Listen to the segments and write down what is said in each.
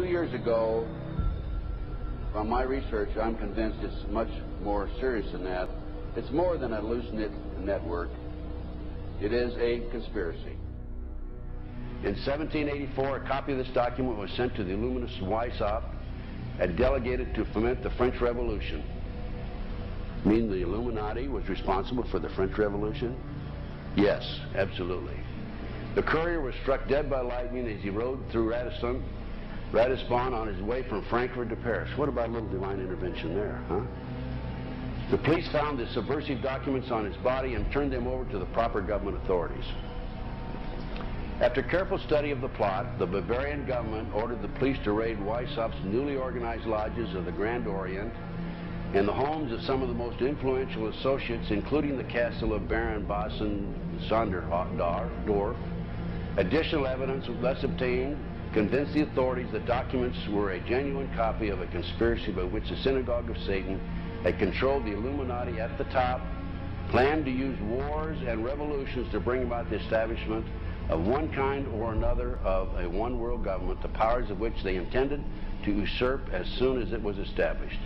2 years ago, from my research, I'm convinced it's much more serious than that. It's more than a loose-knit network. It is a conspiracy. In 1784, a copy of this document was sent to the Illuminist Weishaupt and delegated to foment the French Revolution. Mean the Illuminati was responsible for the French Revolution? Yes, absolutely. The courier was struck dead by lightning as he rode through Ratisbon on his way from Frankfurt to Paris. What about a little divine intervention there, huh? The police found the subversive documents on his body and turned them over to the proper government authorities. After careful study of the plot, the Bavarian government ordered the police to raid Weishaupt's newly organized lodges of the Grand Orient and the homes of some of the most influential associates, including the castle of Baron Bassen-Sonderdorf. Additional evidence thus obtained convinced the authorities that documents were a genuine copy of a conspiracy by which the Synagogue of Satan had controlled the Illuminati at the top, planned to use wars and revolutions to bring about the establishment of one kind or another of a one-world government, the powers of which they intended to usurp as soon as it was established.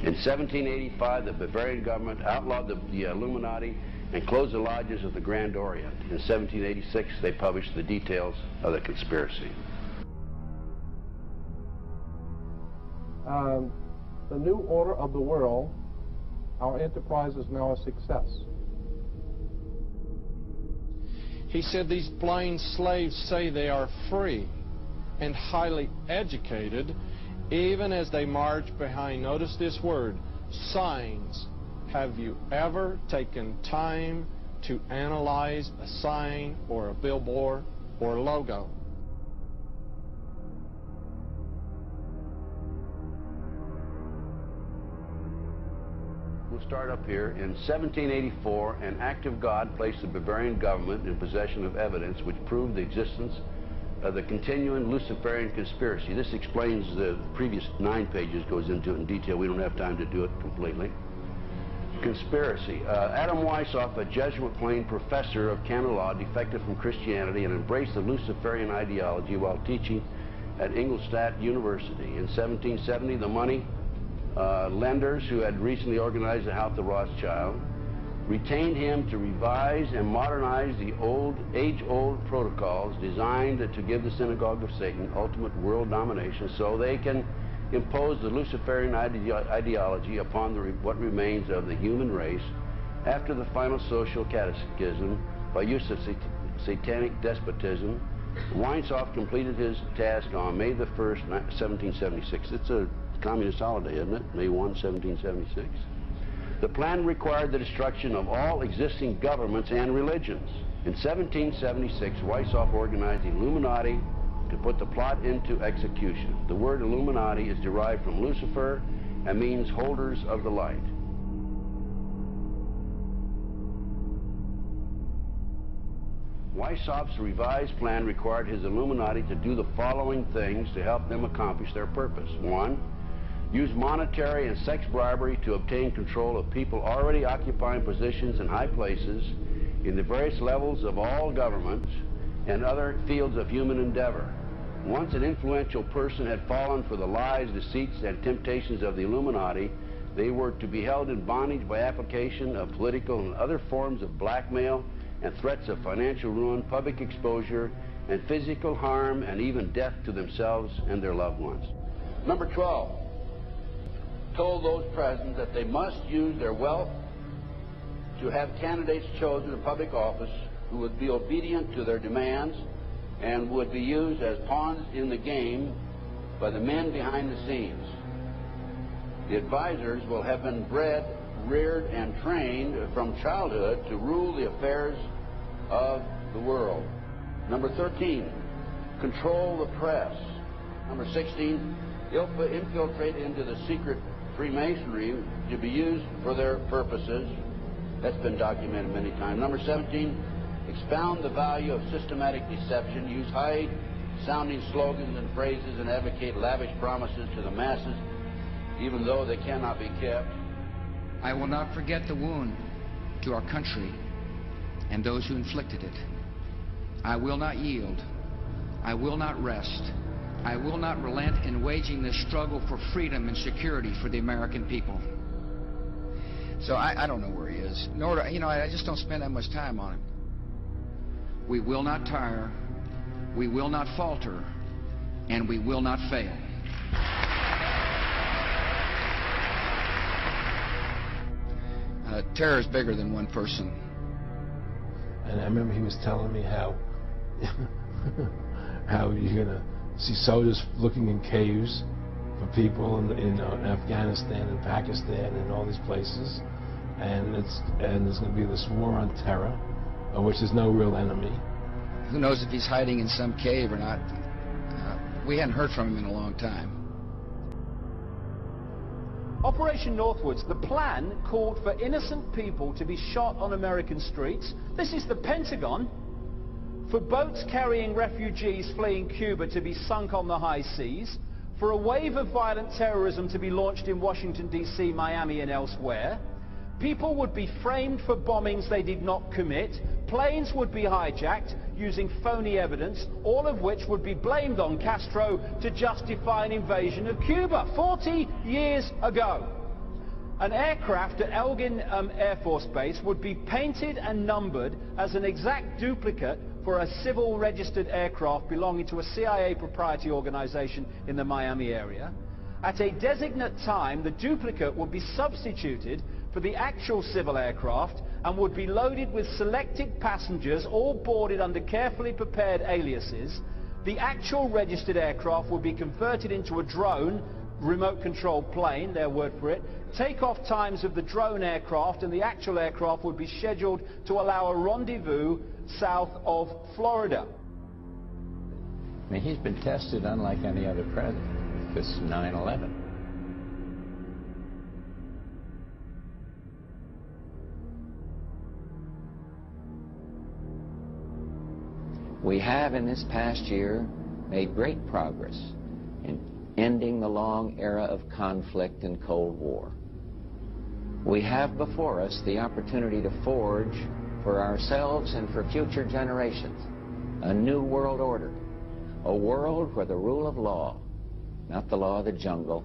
In 1785, the Bavarian government outlawed the Illuminati and closed the lodges of the Grand Orient. In 1786, they published the details of the conspiracy. The new order of the world, our enterprise is now a success. He said these blind slaves say they are free and highly educated, even as they march behind, notice this word, signs. Have you ever taken time to analyze a sign or a billboard or a logo? We'll start up here. In 1784, an act of God placed the Bavarian government in possession of evidence which proved the existence of the continuing Luciferian conspiracy. This explains the previous 9 pages, goes into it in detail. We don't have time to do it completely. Conspiracy. Adam Weishaupt, a Jesuit-trained professor of canon law, defected from Christianity and embraced the Luciferian ideology while teaching at Ingolstadt University. In 1770, the money lenders who had recently organized the House of Rothschild retained him to revise and modernize the age-old protocols designed to give the Synagogue of Satan ultimate world domination so they can impose the Luciferian ideology upon what remains of the human race after the final social cataclysm by use of satanic despotism. Weishaupt completed his task on May the 1st, 1776. It's a communist holiday, isn't it? May 1, 1776. The plan required the destruction of all existing governments and religions. In 1776, Weishaupt organized the Illuminati to put the plot into execution. The word Illuminati is derived from Lucifer and means holders of the light. Weishaupt's revised plan required his Illuminati to do the following things to help them accomplish their purpose. 1. Use monetary and sex bribery to obtain control of people already occupying positions in high places in the various levels of all governments and other fields of human endeavor. Once an influential person had fallen for the lies, deceits, and temptations of the Illuminati, they were to be held in bondage by application of political and other forms of blackmail and threats of financial ruin, public exposure, and physical harm, and even death to themselves and their loved ones. Number 12. Told those present that they must use their wealth to have candidates chosen to public office who would be obedient to their demands and would be used as pawns in the game by the men behind the scenes. The advisors will have been bred, reared, and trained from childhood to rule the affairs of the world. Number 13, control the press. Number 16, infiltrate into the secret Freemasonry to be used for their purposes. That's been documented many times. Number 17, expound the value of systematic deception, use high-sounding slogans and phrases, and advocate lavish promises to the masses, even though they cannot be kept. I will not forget the wound to our country and those who inflicted it. I will not yield. I will not rest I will not relent in waging this struggle for freedom and security for the American people. So I don't know where he is, nor do, I just don't spend that much time on him. We will not tire, we will not falter, and we will not fail. Terror is bigger than one person. And I remember he was telling me how you're going to see soldiers looking in caves for people in Afghanistan and Pakistan and all these places, and there's going to be this war on terror, of which there's no real enemy. Who knows if he's hiding in some cave or not? We hadn't heard from him in a long time. Operation Northwoods, the plan called for innocent people to be shot on American streets. This is the Pentagon. For boats carrying refugees fleeing Cuba to be sunk on the high seas. For a wave of violent terrorism to be launched in Washington, D.C., Miami, and elsewhere. People would be framed for bombings they did not commit. Planes would be hijacked using phony evidence, all of which would be blamed on Castro to justify an invasion of Cuba 40 years ago. An aircraft at Elgin Air Force Base would be painted and numbered as an exact duplicate for a civil registered aircraft belonging to a CIA proprietary organization in the Miami area. At a designate time, the duplicate would be substituted for the actual civil aircraft and would be loaded with selected passengers, all boarded under carefully prepared aliases. The actual registered aircraft would be converted into a drone, remote controlled plane, their word for it. Takeoff times of the drone aircraft and the actual aircraft would be scheduled to allow a rendezvous south of Florida. I mean, he's been tested unlike any other president. This 9/11. We have in this past year made great progress in ending the long era of conflict and Cold War. We have before us the opportunity to forge for ourselves and for future generations a new world order, a world where the rule of law, not the law of the jungle,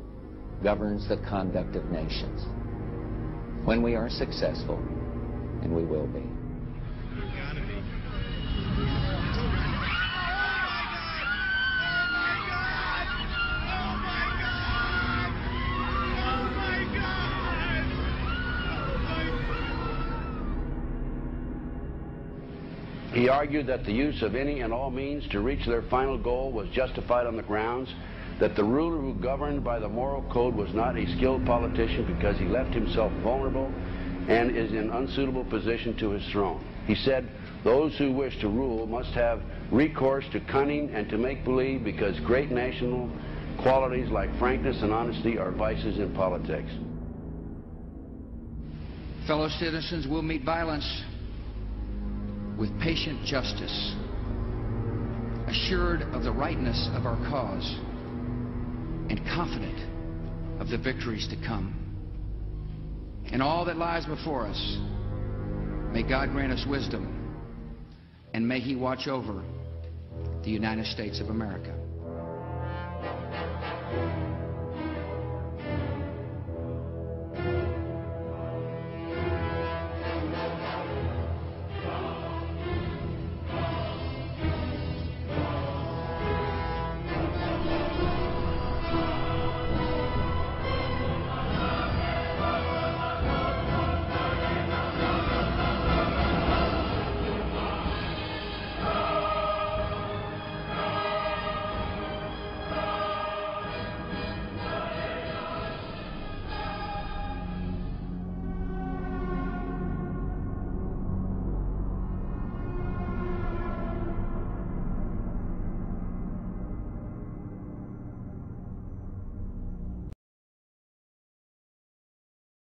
governs the conduct of nations. When we are successful, and we will be. He argued that the use of any and all means to reach their final goal was justified on the grounds that the ruler who governed by the moral code was not a skilled politician because he left himself vulnerable and is in unsuitable position to his throne. He said those who wish to rule must have recourse to cunning and to make-believe because great national qualities like frankness and honesty are vices in politics. Fellow citizens will meet violence with patient justice, assured of the rightness of our cause, and confident of the victories to come. In all that lies before us, may God grant us wisdom, and may He watch over the United States of America.